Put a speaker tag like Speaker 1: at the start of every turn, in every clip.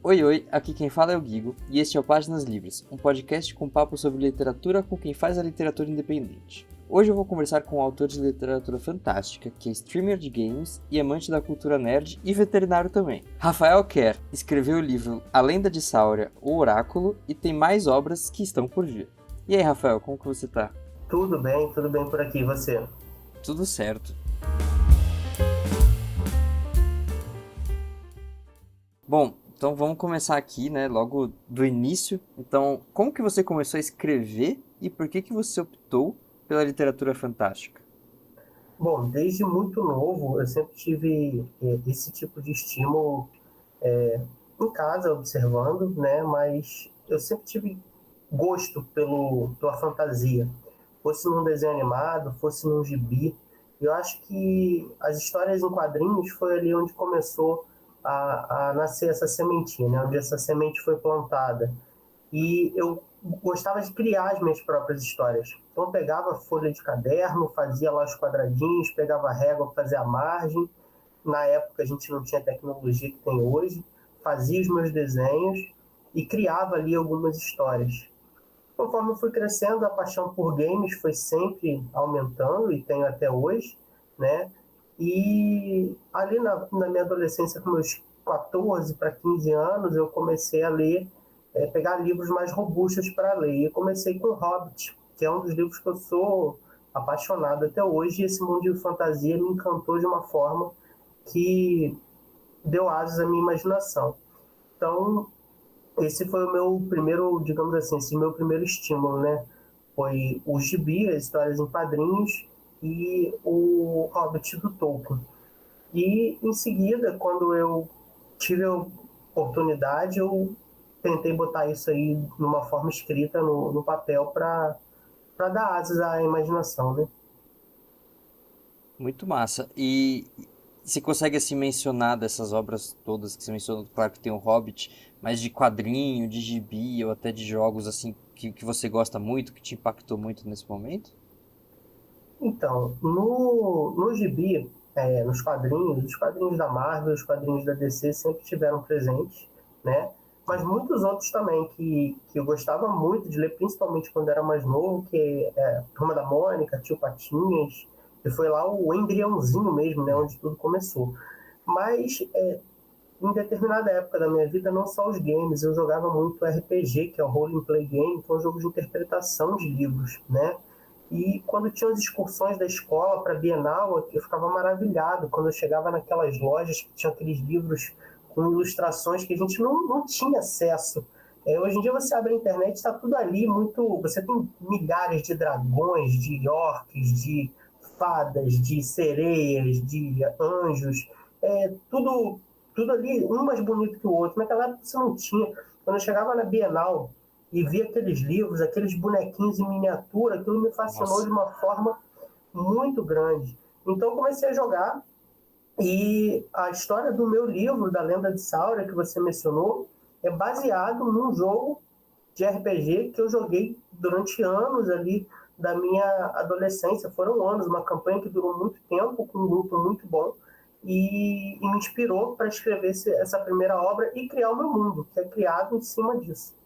Speaker 1: Oi, oi, aqui quem fala é o Guigo, e este é o Páginas Livres, um podcast com papo sobre literatura com quem faz a literatura independente. Hoje eu vou conversar com um autor de literatura fantástica, que é streamer de games e amante da cultura nerd e veterinário também. Rafael Kerr escreveu o livro A Lenda de Sáurea, o Oráculo, e tem mais obras que estão por vir. E aí, Rafael, como que você tá?
Speaker 2: Tudo bem por aqui, e você?
Speaker 1: Tudo certo. Bom, então vamos começar aqui, né, logo do início. Então, como que você começou a escrever e por que que você optou pela literatura fantástica?
Speaker 2: Bom, desde muito novo eu sempre tive esse tipo de estímulo em casa, observando, né? Mas eu sempre tive gosto pela fantasia. Fosse num desenho animado, fosse num gibi. Eu acho que as histórias em quadrinhos foi ali onde começou a nascer essa sementinha, né? Onde essa semente foi plantada. E eu gostava de criar as minhas próprias histórias. Então eu pegava folha de caderno, fazia lá os quadradinhos, pegava a régua para fazer a margem. Na época a gente não tinha a tecnologia que tem hoje. Fazia os meus desenhos e criava ali algumas histórias. Conforme eu fui crescendo, a paixão por games foi sempre aumentando e tenho até hoje, né? E ali na minha adolescência, com meus 14 para 15 anos, eu comecei a ler, pegar livros mais robustos para ler. E eu comecei com Hobbit, que é um dos livros que eu sou apaixonado até hoje. E esse mundo de fantasia me encantou de uma forma que deu asas à minha imaginação. Então, esse foi o meu primeiro, digamos assim, esse meu primeiro estímulo, né? Foi o gibi, as histórias em quadrinhos e o Hobbit do Tolkien. E em seguida, quando eu tive a oportunidade, eu tentei botar isso aí numa forma escrita no papel para dar asas à imaginação, né?
Speaker 1: Muito massa. E você consegue assim mencionar dessas obras todas que você mencionou? Claro que tem o Hobbit, mas de quadrinho, de gibi ou até de jogos assim que você gosta muito, que te impactou muito nesse momento?
Speaker 2: Então, no gibi, nos quadrinhos, os quadrinhos da Marvel, os quadrinhos da DC sempre estiveram presentes, né? Mas muitos outros também que eu gostava muito de ler, principalmente quando era mais novo, que é Turma da Mônica, Tio Patinhas, que foi lá o embriãozinho mesmo, né? Onde tudo começou. Mas em determinada época da minha vida, não só os games, eu jogava muito RPG, que é o Role and Play Game, que é um jogo de interpretação de livros, né? E quando tinha as excursões da escola para Bienal, eu ficava maravilhado quando eu chegava naquelas lojas que tinham aqueles livros com ilustrações que a gente não tinha acesso. Hoje em dia você abre a internet, está tudo ali, muito. Você tem milhares de dragões, de orques, de fadas, de sereias, de anjos, tudo, tudo ali, um mais bonito que o outro. Naquela época você não tinha. Quando eu chegava na Bienal, e vi aqueles livros, aqueles bonequinhos em miniatura, aquilo me fascinou de
Speaker 1: Nossa.
Speaker 2: uma forma muito grande. Então eu comecei a jogar e a história do meu livro, da Lenda de Sáurea, que você mencionou, é baseado num jogo de RPG que eu joguei durante anos ali da minha adolescência. Foram anos, uma campanha que durou muito tempo, com um grupo muito bom, e me inspirou para escrever essa primeira obra e criar o meu mundo, que é criado em cima disso.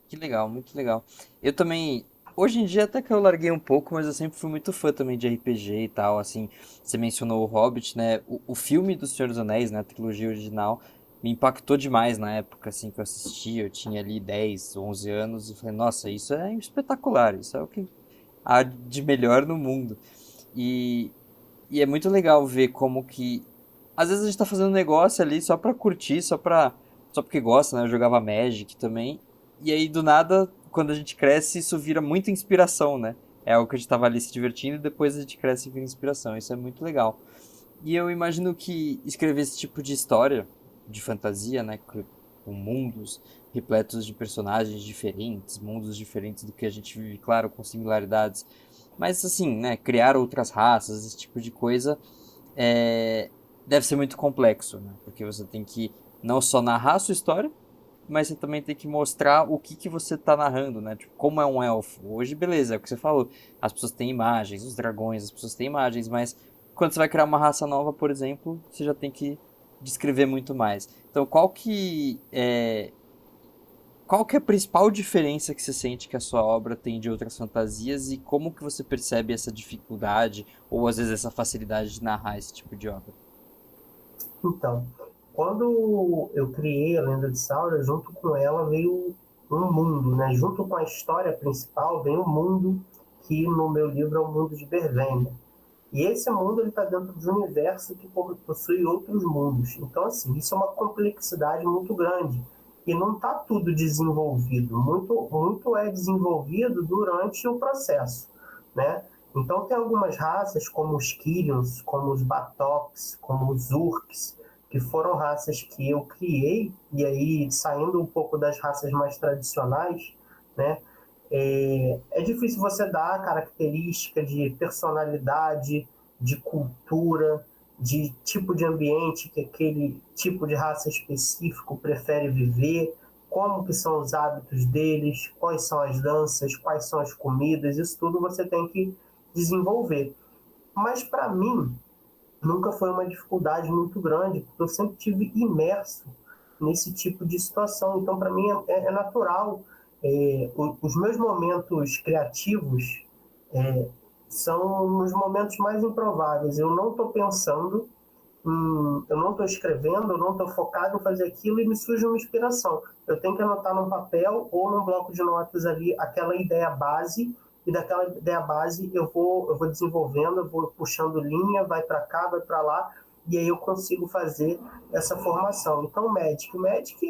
Speaker 1: Que legal, muito legal. Eu também, hoje em dia até que eu larguei um pouco, mas eu sempre fui muito fã também de RPG e tal, assim, você mencionou o Hobbit, né? O filme do Senhor dos Anéis, né, a trilogia original, me impactou demais na época, assim, que eu assisti, eu tinha ali 10, 11 anos, e falei, nossa, isso é espetacular, isso é o que há de melhor no mundo. E, e é muito legal ver como que, às vezes a gente tá fazendo um negócio ali só pra curtir, só porque gosta, né? Eu jogava Magic também. E aí, do nada, quando a gente cresce, isso vira muita inspiração, né? É algo que a gente tava ali se divertindo e depois a gente cresce e vira inspiração. Isso é muito legal. E eu imagino que escrever esse tipo de história, de fantasia, né? Com mundos repletos de personagens diferentes, mundos diferentes do que a gente vive, claro, com similaridades. Mas assim, né? Criar outras raças, esse tipo de coisa, é, deve ser muito complexo, né? Porque você tem que não só narrar a sua história, mas você também tem que mostrar o que que você tá narrando, né? Tipo, como é um elfo. Hoje, beleza, é o que você falou. As pessoas têm imagens, os dragões, as pessoas têm imagens, mas quando você vai criar uma raça nova, por exemplo, você já tem que descrever muito mais. Então, qual que é qual que é a principal diferença que você sente que a sua obra tem de outras fantasias e como que você percebe essa dificuldade ou às vezes essa facilidade de narrar esse tipo de obra?
Speaker 2: Então, quando eu criei a Lenda de Saura, junto com ela veio um mundo, né? Junto com a história principal, vem um mundo que no meu livro é o mundo de Bervênia. E esse mundo está dentro de um universo que possui outros mundos. Então, assim, isso é uma complexidade muito grande. E não está tudo desenvolvido. Muito é desenvolvido durante o processo, né? Então, tem algumas raças, como os Killions, como os Batoks, como os Urks, que foram raças que eu criei, e aí, saindo um pouco das raças mais tradicionais, né? É difícil você dar característica de personalidade, de cultura, de tipo de ambiente que aquele tipo de raça específico prefere viver, como que são os hábitos deles, quais são as danças, quais são as comidas, isso tudo você tem que desenvolver. Mas para mim, nunca foi uma dificuldade muito grande, porque eu sempre tive imerso nesse tipo de situação. Então, para mim, é natural. Os meus momentos criativos é, são os momentos mais improváveis. Eu não estou pensando, eu não estou escrevendo, eu não estou focado em fazer aquilo e me surge uma inspiração. Eu tenho que anotar num papel ou num bloco de notas ali aquela ideia base e daquela ideia base eu vou desenvolvendo, eu vou puxando linha, vai para cá, vai para lá, e aí eu consigo fazer essa formação. Então, o Magic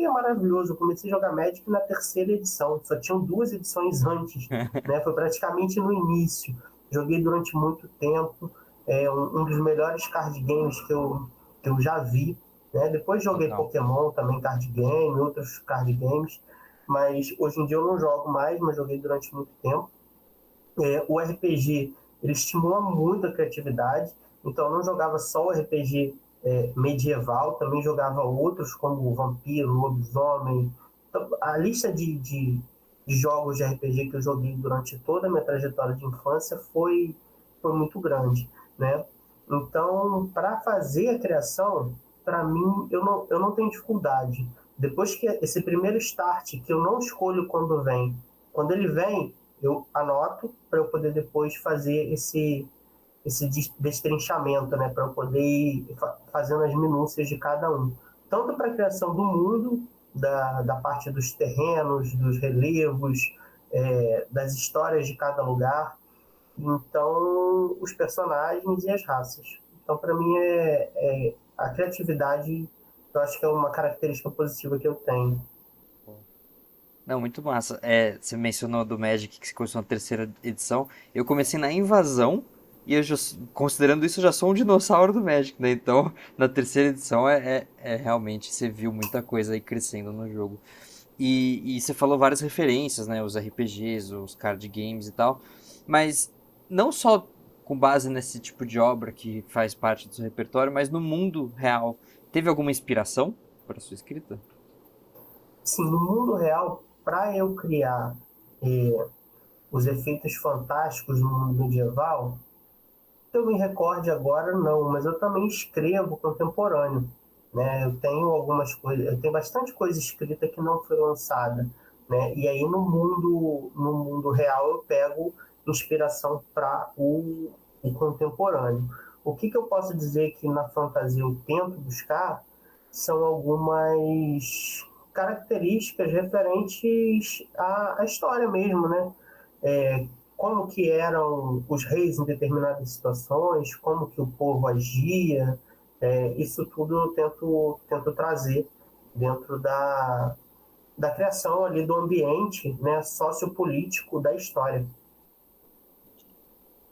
Speaker 2: é maravilhoso. Eu comecei a jogar Magic na terceira edição, só tinham duas edições antes, né? Foi praticamente no início. Joguei durante muito tempo, um dos melhores card games que eu já vi, né? Depois joguei
Speaker 1: Legal.
Speaker 2: Pokémon também, card game, outros card games, mas hoje em dia eu não jogo mais, mas joguei durante muito tempo. O RPG ele estimula muito a criatividade, então eu não jogava só o RPG medieval, também jogava outros como Vampiro, Lobisomem. Então, a lista de jogos de RPG que eu joguei durante toda a minha trajetória de infância foi muito grande, né? Então, para fazer a criação, para mim, eu não tenho dificuldade. Depois que esse primeiro start, que eu não escolho quando ele vem, eu anoto para eu poder depois fazer esse destrinchamento, né, para eu poder ir fazendo as minúcias de cada um. Tanto para a criação do mundo, da parte dos terrenos, dos relevos, das histórias de cada lugar, então os personagens e as raças. Então, para mim, a criatividade, eu acho que é uma característica positiva que eu tenho.
Speaker 1: Não, muito massa. É, você mencionou do Magic que você começou na terceira edição. Eu comecei na Invasão e eu já, considerando isso, eu já sou um dinossauro do Magic, né? Então, na terceira edição é realmente você viu muita coisa aí crescendo no jogo. E você falou várias referências, né? Os RPGs, os card games e tal. Mas não só com base nesse tipo de obra que faz parte do seu repertório, mas no mundo real. Teve alguma inspiração para sua escrita?
Speaker 2: Sim, no mundo real, para eu criar os efeitos fantásticos no mundo medieval, que eu me recorde agora, não, mas eu também escrevo contemporâneo, né? Eu tenho algumas coisas, eu tenho bastante coisa escrita que não foi lançada, né? E aí no mundo real eu pego inspiração para o contemporâneo. O que eu posso dizer que na fantasia eu tento buscar são algumas características referentes à história mesmo, né? É, como que eram os reis em determinadas situações, como que o povo agia, isso tudo eu tento trazer dentro da criação ali do ambiente, né, sociopolítico da história.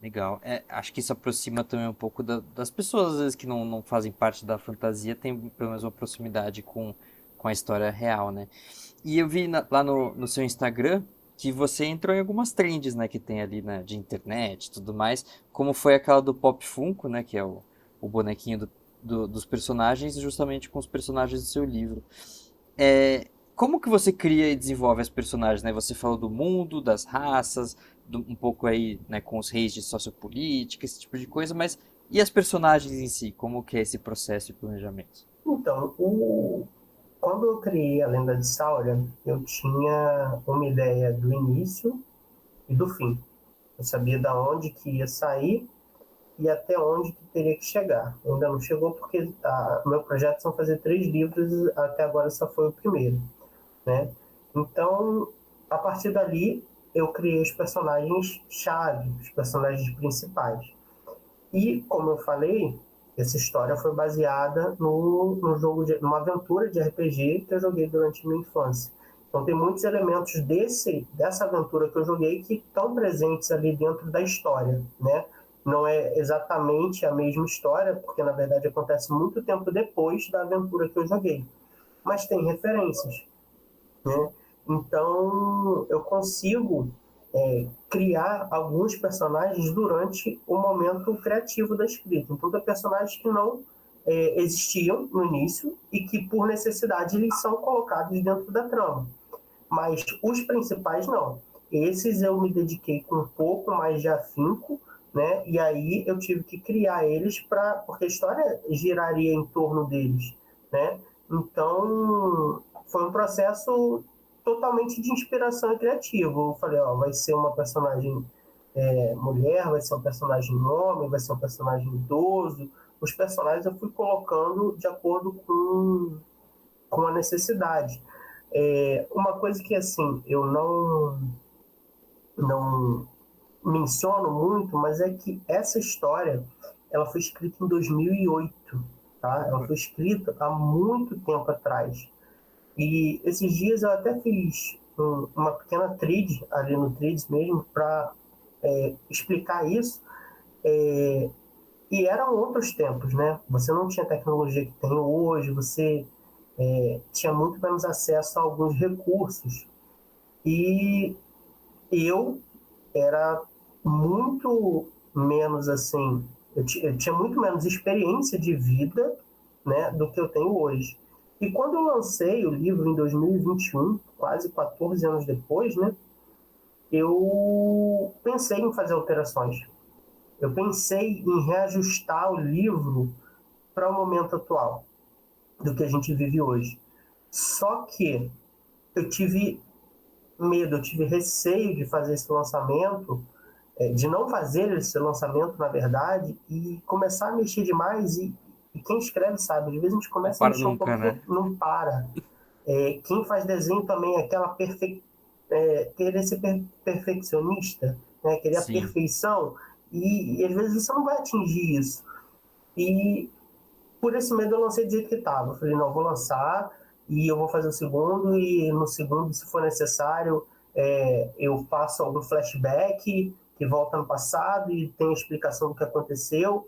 Speaker 1: Legal. É, acho que isso aproxima também um pouco das pessoas, às vezes, que não fazem parte da fantasia, tem pelo menos uma proximidade com a história real, né? E eu vi lá no seu Instagram que você entrou em algumas trends, né, que tem ali, né, de internet e tudo mais, como foi aquela do Pop Funko, né, que é o bonequinho dos personagens, justamente com os personagens do seu livro. É, como que você cria e desenvolve as personagens, né? Você falou do mundo, das raças, um pouco aí, né, com os reis de sociopolítica, esse tipo de coisa, mas e as personagens em si? Como que é esse processo de planejamento?
Speaker 2: Então, o quando eu criei a Lenda de Sauria, eu tinha uma ideia do início e do fim. Eu sabia da onde que ia sair e até onde que teria que chegar. Ainda não chegou porque meu projeto são fazer 3 livros, até agora só foi o primeiro, né? Então, a partir dali, eu criei os personagens-chave, os personagens principais. E, como eu falei, essa história foi baseada no jogo numa aventura de RPG que eu joguei durante a minha infância. Então tem muitos elementos dessa aventura que eu joguei que estão presentes ali dentro da história, né? Não é exatamente a mesma história, porque na verdade acontece muito tempo depois da aventura que eu joguei, mas tem referências, né? Então eu consigo criar alguns personagens durante o momento criativo da escrita. Então tem personagens que não existiam no início e que por necessidade eles são colocados dentro da trama, mas os principais não. Esses eu me dediquei com um pouco mais de afinco, né? E aí eu tive que criar eles porque a história giraria em torno deles, né? Então foi um processo totalmente de inspiração e criativo. Eu falei, ó, vai ser uma personagem mulher, vai ser um personagem homem, vai ser um personagem idoso. Os personagens eu fui colocando de acordo com a necessidade. Uma coisa que assim eu não menciono muito, mas é que essa história ela foi escrita em 2008, tá? Ela foi escrita há muito tempo atrás. E esses dias eu até fiz uma pequena thread ali no Threads mesmo para explicar isso. E eram outros tempos, né? Você não tinha a tecnologia que tem hoje, você tinha muito menos acesso a alguns recursos. E eu era muito menos assim, eu tinha muito menos experiência de vida, né, do que eu tenho hoje. E quando eu lancei o livro em 2021, quase 14 anos depois, né, eu pensei em fazer alterações. Eu pensei em reajustar o livro para o momento atual do que a gente vive hoje. Só que eu tive medo, eu tive receio de fazer esse lançamento, de não fazer esse lançamento, na verdade, e começar a mexer demais. E quem escreve sabe, às vezes a gente
Speaker 1: Não
Speaker 2: começa a
Speaker 1: para
Speaker 2: mexer um
Speaker 1: nunca,
Speaker 2: pouco
Speaker 1: né?
Speaker 2: e não para. Quem faz desenho também, querer ser perfeccionista, né? Querer a
Speaker 1: Sim.
Speaker 2: perfeição, e às vezes você não vai atingir isso. E por esse medo eu lancei do jeito que estava. Eu falei, não, eu vou lançar e eu vou fazer o segundo, e no segundo, se for necessário, eu faço algum flashback que volta no passado e tem a explicação do que aconteceu.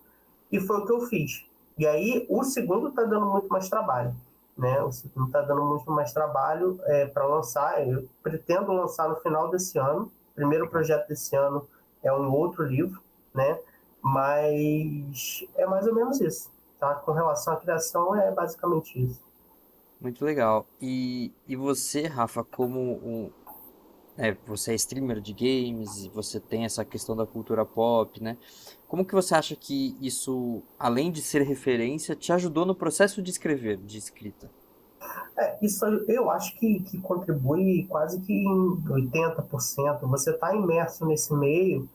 Speaker 2: E foi o que eu fiz. E aí o segundo está dando muito mais trabalho. Né? O segundo está dando muito mais trabalho para lançar. Eu pretendo lançar no final desse ano. O primeiro projeto desse ano é um outro livro, né? Mas é mais ou menos isso. Tá? Com relação à criação, é basicamente isso.
Speaker 1: Muito legal. E você, Rafa, você é streamer de games e você tem essa questão da cultura pop, né? Como que você acha que isso, além de ser referência, te ajudou no processo de escrever, de escrita?
Speaker 2: Isso eu acho que contribui quase que em 80%. Você está imerso nesse meio,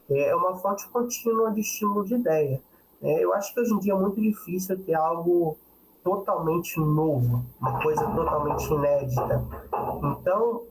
Speaker 2: é uma fonte contínua de estímulo de ideia. Eu acho que hoje em dia é muito difícil ter algo totalmente novo, uma coisa totalmente inédita. Então,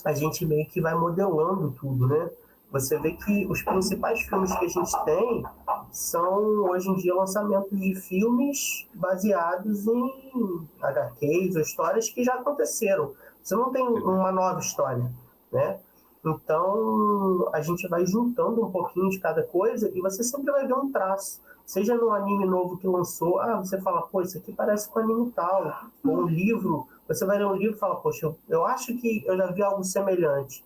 Speaker 2: a gente meio que vai modelando tudo, né? Você vê que os principais filmes que a gente tem são, hoje em dia, lançamentos de filmes baseados em HQs ou histórias que já aconteceram. Você não tem
Speaker 1: Verdade.
Speaker 2: uma nova história, né? Então, a gente vai juntando um pouquinho de cada coisa e você sempre vai ver um traço. Seja no anime novo que lançou, você fala, pô, isso aqui parece com anime tal. Ou um livro, você vai ler um livro e fala, poxa, eu acho que eu já vi algo semelhante.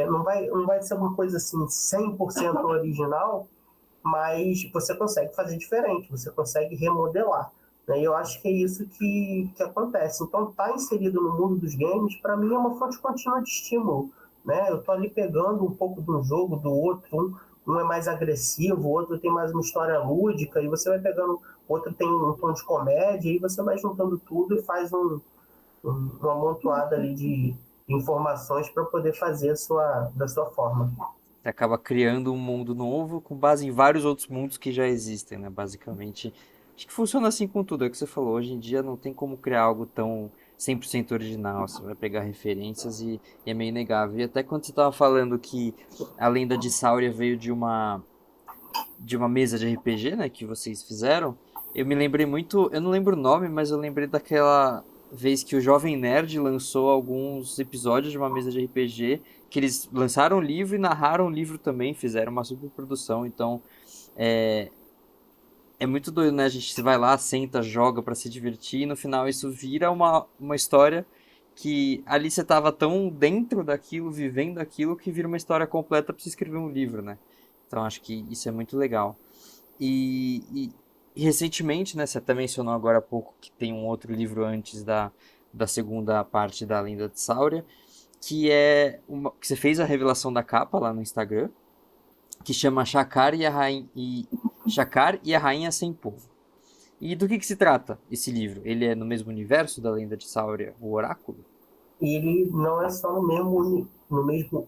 Speaker 2: Não vai ser uma coisa assim 100% original, mas você consegue fazer diferente, você consegue remodelar. Né? E eu acho que é isso que acontece. Então, estar inserido no mundo dos games, para mim, é uma fonte contínua de estímulo. Né? Eu estou ali pegando um pouco de um jogo, do outro, um é mais agressivo, o outro tem mais uma história lúdica, e você vai pegando, o outro tem um tom de comédia, e você vai juntando tudo e faz uma amontoada ali de informações para poder fazer da sua forma.
Speaker 1: Você acaba criando um mundo novo com base em vários outros mundos que já existem, né? Basicamente. Acho que funciona assim com tudo. É o que você falou. Hoje em dia não tem como criar algo tão 100% original. Você vai pegar referências e é meio inegável. E até quando você estava falando que a lenda de Sáuria veio de uma mesa de RPG, né? Que vocês fizeram. Eu me lembrei muito. Eu não lembro o nome, mas eu lembrei daquela vez que o Jovem Nerd lançou alguns episódios de uma mesa de RPG, que eles lançaram o livro e narraram o livro também, fizeram uma superprodução. Então, é, é muito doido, né? A gente se vai lá, senta, joga pra se divertir, e no final isso vira uma história que ali você tava tão dentro daquilo, vivendo aquilo, que vira uma história completa pra você escrever um livro, né? Então acho que isso é muito legal. E recentemente, né, você até mencionou agora há pouco que tem um outro livro antes da segunda parte da Lenda de Sáuria, que você fez a revelação da capa lá no Instagram, que chama Shakar e a Rainha Sem Povo. E do que se trata esse livro? Ele é no mesmo universo da Lenda de Sáuria, o Oráculo?
Speaker 2: E ele não é só no mesmo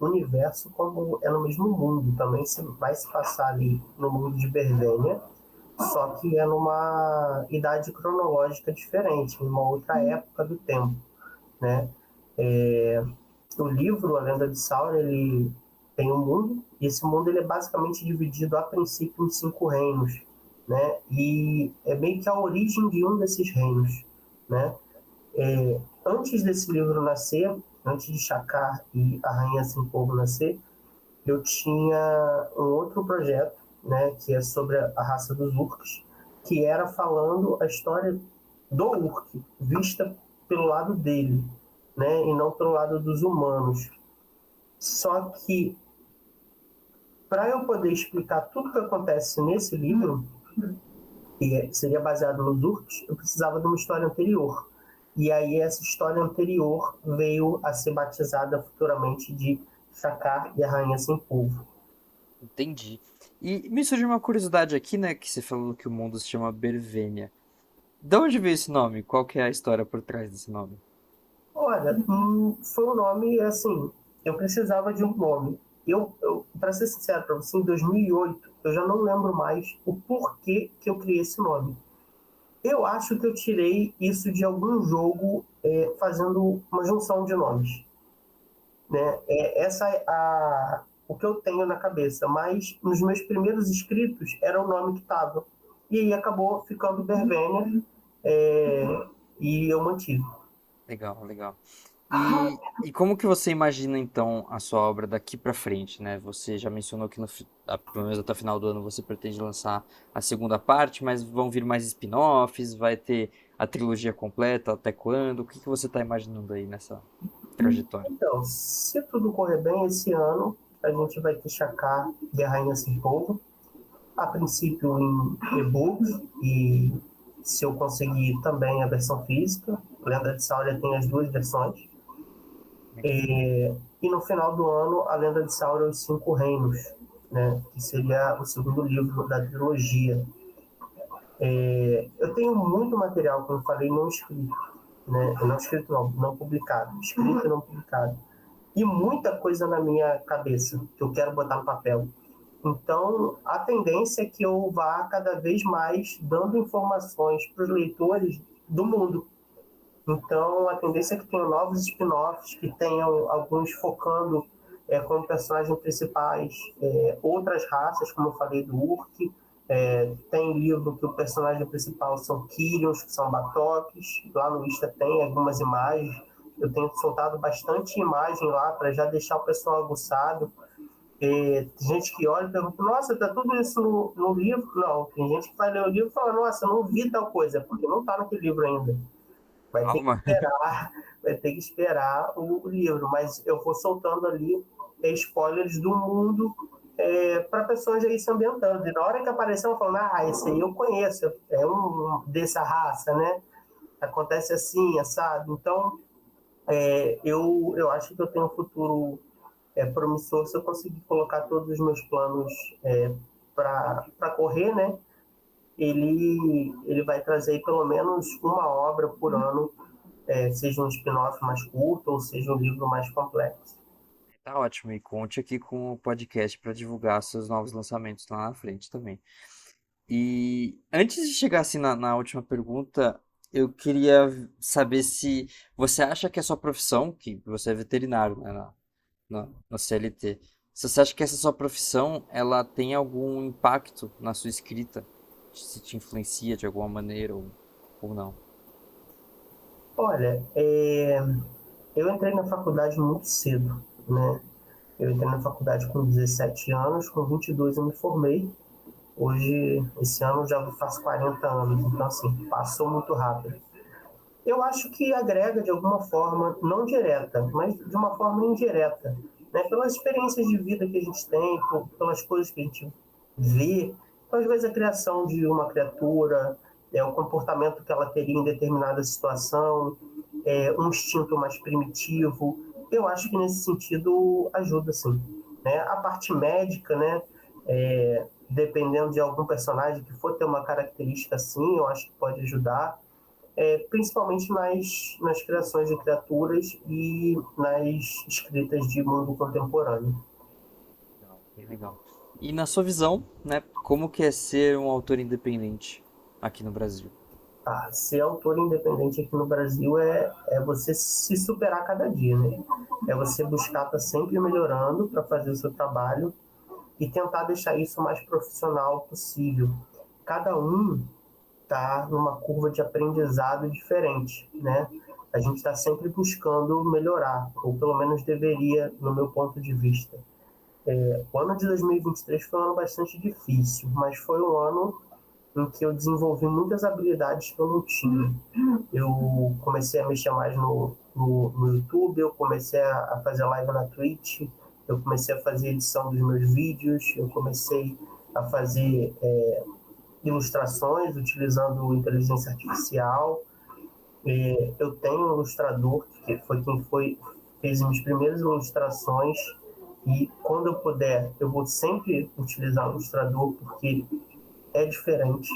Speaker 2: universo, como é no mesmo mundo. Também vai se passar ali no mundo de Bervênia, só que é numa idade cronológica diferente, em uma outra época do tempo, né? É, o livro A Lenda de Sauron, ele tem um mundo, e esse mundo ele é basicamente dividido a princípio em 5 reinos, né? E é meio que a origem de um desses reinos, né? Antes desse livro nascer, antes de Shakar e a Rainha Sem Povo nascer, eu tinha um outro projeto, né, que é sobre a raça dos Urks, que era falando a história do Urk, vista pelo lado dele, né, e não pelo lado dos humanos. Só que, para eu poder explicar tudo o que acontece nesse livro, que seria baseado nos Urks, eu precisava de uma história anterior. E aí essa história anterior veio a ser batizada futuramente de Shakar e a Rainha Sem Povo.
Speaker 1: Entendi. E me surgiu uma curiosidade aqui, né, que você falou que o mundo se chama Bervênia. De onde veio esse nome? Qual que é a história por trás desse nome?
Speaker 2: Olha, foi um nome assim. Eu precisava de um nome. Para ser sincero para você, em 2008, eu já não lembro mais o porquê que eu criei esse nome. Eu acho que eu tirei isso de algum jogo fazendo uma junção de nomes, né? Essa é o que eu tenho na cabeça. Mas nos meus primeiros escritos era o nome que estava. E aí acabou ficando Bervênia, e eu mantive.
Speaker 1: Legal, legal. E como que você imagina então a sua obra daqui pra frente, né? Você já mencionou que pelo menos até o final do ano você pretende lançar a segunda parte, mas vão vir mais spin-offs, vai ter a trilogia completa, até quando? O que que você está imaginando aí nessa trajetória?
Speaker 2: Então, se tudo correr bem esse ano, a gente vai ter Chakar e a Rainha Sem Povo, a princípio em e-book, e se eu conseguir também a versão física. Lenda de Sauria tem as duas versões.
Speaker 1: Legal.
Speaker 2: E no final do ano, a Lenda de Sauria Os Cinco Reinos, né, que seria o segundo livro da trilogia. Eu tenho muito material, como eu falei, não escrito. Né? Não escrito não publicado. Escrito e não publicado. E muita coisa na minha cabeça que eu quero botar no papel. Então, a tendência é que eu vá cada vez mais dando informações para os leitores do mundo. Então, a tendência é que tenham novos spin-offs, que tenham alguns focando como personagens principais outras raças, como eu falei do Urk. Tem livro que o personagem principal são Kyrios, que são Batoques. Lá no Insta tem algumas imagens. Eu tenho soltado bastante imagem lá para já deixar o pessoal aguçado. Tem gente que olha e pergunta, nossa, tá tudo isso no livro? Não, tem gente que vai ler o livro e fala, nossa, eu não vi tal coisa, porque não está naquele livro ainda. Vai ter que
Speaker 1: Calma.
Speaker 2: esperar, vai ter que esperar o livro, mas eu vou soltando ali spoilers do mundo para pessoas já ir se ambientando. E na hora que aparecer, eu falo, esse aí eu conheço, é um dessa raça, né? Acontece assim, sabe? Então, eu acho que eu tenho um futuro promissor se eu conseguir colocar todos os meus planos para correr, né? Ele vai trazer pelo menos uma obra por ano seja um spin-off mais curto ou seja um livro mais complexo.
Speaker 1: Tá ótimo, e conte aqui com o podcast para divulgar seus novos lançamentos lá na frente também. E antes de chegar assim na última pergunta, eu queria saber se você acha que a sua profissão, que você é veterinário, né, no CLT, se você acha que essa sua profissão, ela tem algum impacto na sua escrita? Se te influencia de alguma maneira ou não?
Speaker 2: Olha, eu entrei na faculdade muito cedo, né? Eu entrei na faculdade com 17 anos, com 22 eu me formei. Hoje, esse ano, já faço 40 anos, então, assim, passou muito rápido. Eu acho que agrega de alguma forma, não direta, mas de uma forma indireta, né? Pelas experiências de vida que a gente tem, pelas coisas que a gente vê, então, às vezes a criação de uma criatura, o comportamento que ela teria em determinada situação, um instinto mais primitivo, eu acho que nesse sentido ajuda sim. Né? A parte médica, né? Dependendo de algum personagem que for ter uma característica assim, eu acho que pode ajudar principalmente nas criações de criaturas e nas escritas de mundo contemporâneo.
Speaker 1: Legal, bem legal. E na sua visão, né, como que é ser um autor independente aqui no Brasil?
Speaker 2: Ser autor independente aqui no Brasil é você se superar cada dia, né? É você buscar estar sempre melhorando para fazer o seu trabalho e tentar deixar isso o mais profissional possível. Cada um está numa curva de aprendizado diferente, né? A gente está sempre buscando melhorar, ou pelo menos deveria, no meu ponto de vista. O ano de 2023 foi um ano bastante difícil, mas foi um ano em que eu desenvolvi muitas habilidades que eu não tinha. Eu comecei a mexer mais no YouTube, eu comecei a fazer live na Twitch, eu comecei a fazer edição dos meus vídeos, eu comecei a fazer ilustrações utilizando inteligência artificial. Eu tenho um ilustrador que foi quem fez minhas primeiras ilustrações e quando eu puder eu vou sempre utilizar o ilustrador porque é diferente.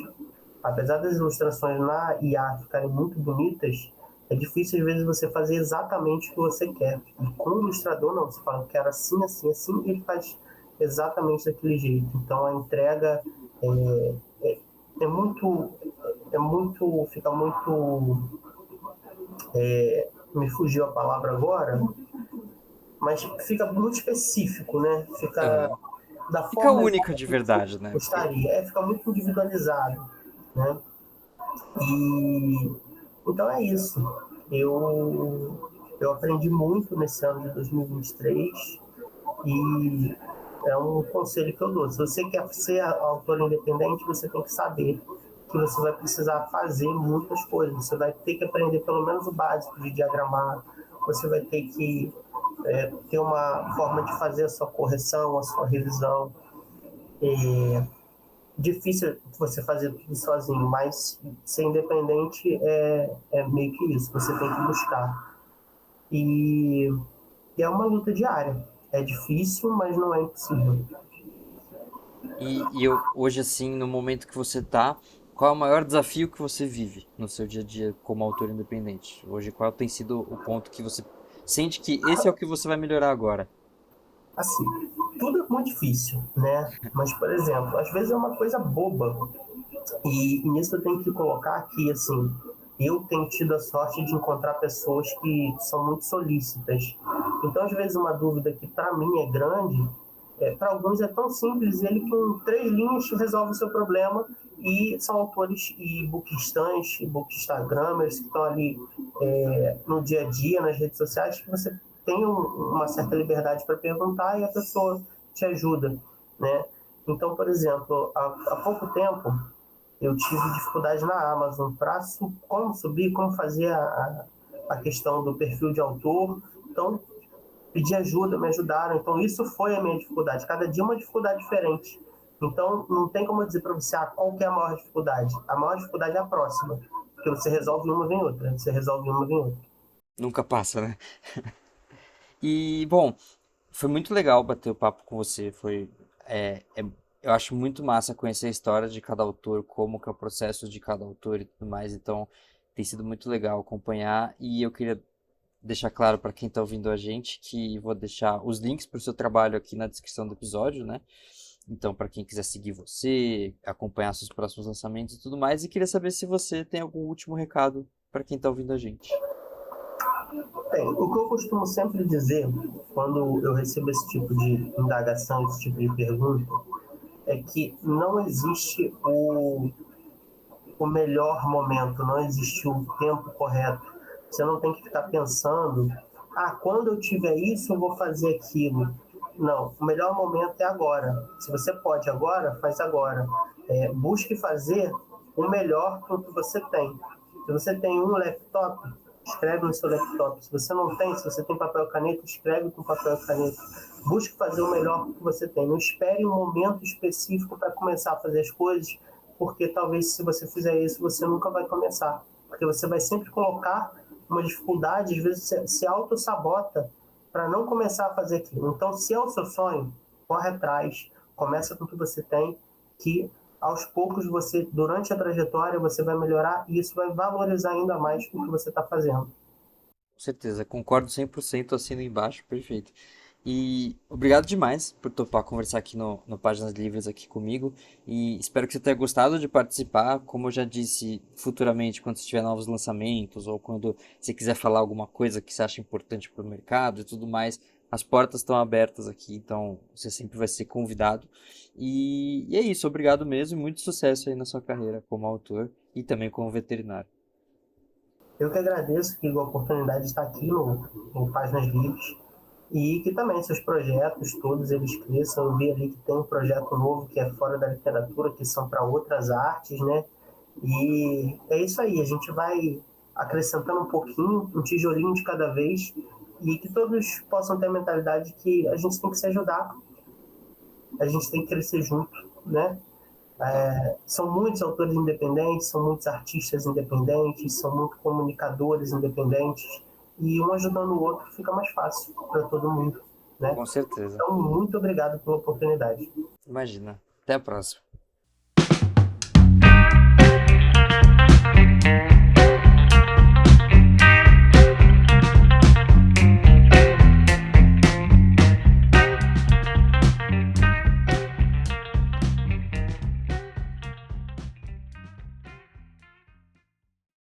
Speaker 2: Apesar das ilustrações na IA ficarem muito bonitas, é difícil às vezes você fazer exatamente o que você quer. E com o ilustrador não, você fala, eu quero assim, assim, assim, e ele faz exatamente daquele jeito. Então a entrega é, é, é muito, fica muito, me fugiu a palavra agora, mas fica muito específico, né? Fica
Speaker 1: Aham.
Speaker 2: da
Speaker 1: Fica
Speaker 2: forma
Speaker 1: única
Speaker 2: exata
Speaker 1: de
Speaker 2: que você
Speaker 1: verdade, né?
Speaker 2: gostaria. Fica muito individualizado, né? E então é isso. Eu aprendi muito nesse ano de 2023 e é um conselho que eu dou. Se você quer ser autor independente, você tem que saber que você vai precisar fazer muitas coisas. Você vai ter que aprender pelo menos o básico de diagramar. Você vai ter que ter uma forma de fazer a sua correção, a sua revisão. Difícil você fazer tudo sozinho, mas ser independente é meio que isso. Você tem que buscar. E, e é uma luta diária. É difícil, mas não é impossível.
Speaker 1: E eu, hoje, assim, no momento que você tá, qual é o maior desafio que você vive no seu dia a dia como autor independente? Hoje, qual tem sido o ponto que você sente que esse é o que você vai melhorar agora?
Speaker 2: Assim, tudo é muito difícil, né? Mas, por exemplo, às vezes é uma coisa boba. E nisso eu tenho que colocar que, assim, eu tenho tido a sorte de encontrar pessoas que são muito solícitas. Então, às vezes, uma dúvida que para mim é grande, para alguns é tão simples, ele com 3 linhas resolve o seu problema e são autores e bookstans, bookstagramers que estão ali no dia a dia, nas redes sociais, que você tem uma certa liberdade para perguntar e a pessoa te ajuda, né? Então, por exemplo, há pouco tempo eu tive dificuldade na Amazon para como subir, como fazer a questão do perfil de autor. Então, pedi ajuda, me ajudaram. Então, isso foi a minha dificuldade. Cada dia uma dificuldade diferente. Então, não tem como eu dizer para você qual que é a maior dificuldade. A maior dificuldade é a próxima. Porque você resolve uma, vem outra. Você resolve uma, vem outra.
Speaker 1: Nunca passa, né? E, bom, foi muito legal bater o papo com você. Eu acho muito massa conhecer a história de cada autor, como que é o processo de cada autor e tudo mais. Então, Tem sido muito legal acompanhar e eu queria deixar claro para quem está ouvindo a gente que vou deixar os links para o seu trabalho aqui na descrição do episódio, né? Então, para quem quiser seguir você, acompanhar seus próximos lançamentos e tudo mais, e queria saber se você tem algum último recado para quem está ouvindo a gente.
Speaker 2: Bem, o que eu costumo sempre dizer quando eu recebo esse tipo de indagação, esse tipo de pergunta, é que não existe o melhor momento, não existe o tempo correto. Você não tem que ficar pensando, quando eu tiver isso, eu vou fazer aquilo. Não, o melhor momento é agora. Se você pode agora, faz agora. Busque fazer o melhor com o que você tem. Se você tem um laptop, escreve no seu laptop. Se você não tem, se você tem papel e caneta, escreve com papel e caneta. Busque fazer o melhor com o que você tem. Não espere um momento específico para começar a fazer as coisas, porque talvez se você fizer isso, você nunca vai começar. Porque você vai sempre colocar uma dificuldade, às vezes se auto-sabota para não começar a fazer aquilo. Então, se é o seu sonho, corre atrás, começa com o que você tem, que aos poucos você, durante a trajetória, você vai melhorar e isso vai valorizar ainda mais o que você está fazendo.
Speaker 1: Com certeza, concordo 100%, assino embaixo, perfeito. E obrigado demais por topar conversar aqui no Páginas Livres aqui comigo. E espero que você tenha gostado de participar. Como eu já disse, futuramente, quando você tiver novos lançamentos ou quando você quiser falar alguma coisa que você acha importante para o mercado e tudo mais, as portas estão abertas aqui, então você sempre vai ser convidado. E é isso, obrigado mesmo e muito sucesso aí na sua carreira como autor e também como veterinário.
Speaker 2: Eu que agradeço que a oportunidade de estar aqui no Páginas Livres e que também seus projetos, todos eles cresçam. Eu vi ali que tem um projeto novo que é fora da literatura, que são para outras artes, né? E é isso aí, a gente vai acrescentando um pouquinho, um tijolinho de cada vez, e que todos possam ter a mentalidade que a gente tem que se ajudar, a gente tem que crescer junto, né? São muitos autores independentes, são muitos artistas independentes, são muitos comunicadores independentes, e um ajudando o outro fica mais fácil para todo mundo, né?
Speaker 1: Com certeza.
Speaker 2: Então, muito obrigado pela oportunidade.
Speaker 1: Imagina. Até a próxima.